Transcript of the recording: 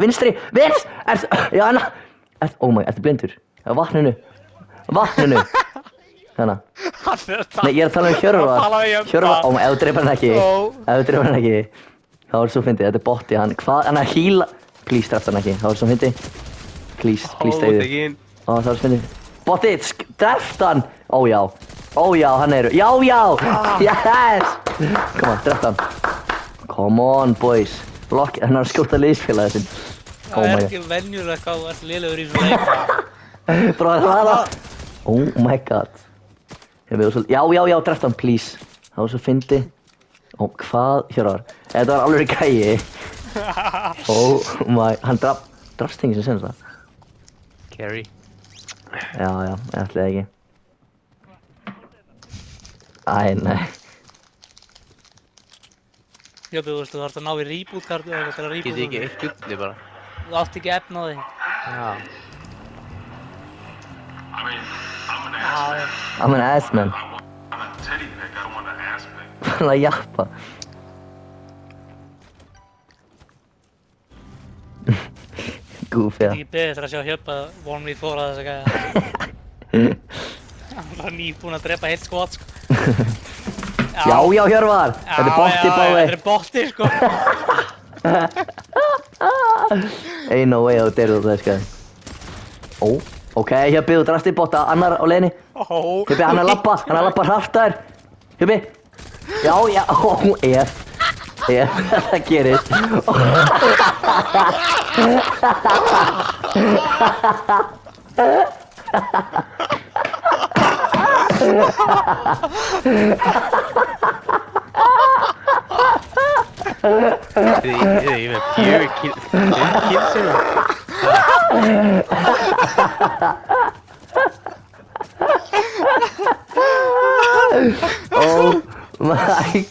vinstri, já, hana. Oh my, ertu blindur? Vatninu. Hana. Nei, ég er að tala um Hjörvar. Oh my, ef þú dreipar hann ekki. Það var svo fyndið, þetta botti, hann er að heala. Please, drefst hann ekki, það var svo fyndið. Please, stayðu. Það var svo fyndið. Botti, drefst hann. Ó já, hann eru. Já, yes. Come on, drefst hann. Come on, boys. Hann er að skjóta liðsfélagið sinn. Það er ekki venjulegt hvað þú ert lélegur í svona leik. Bro, það. Oh my god. Já, drefst hann, please. Það var svo fyndið. Ó, hvað, Hjörvar? Þetta var alveg gæi. Oh my, hann drafst þengi sem senast það. Carry. Já, ég ætlaði ekki. Æ, nei. Já, þú veist, þú þarfst að ná í reboot-kartu eða til að reboota. Getið ekki eitt gulli bara. Þú átt ekki efna á því. Já. I'm an ass man. Hann að jappa. Goofy, Ég get ekki beðið eftir að sjá Hjöppa 1v4 að þessa gæja. Hann var nýbúinn að drepa heilt skot, sko. Já, Hjörvar. Þetta er botti, báði. Þetta er botti, sko. Ain't no way að þú deyrið út af þessu. Ok, Hjöppi, þú drafst í botta, annar á leiðinni. Hjöppi, hann er að labba hratt þær. Hjöppi. Já, ef þetta gerist. Þið er með 4 kills eða? Oh my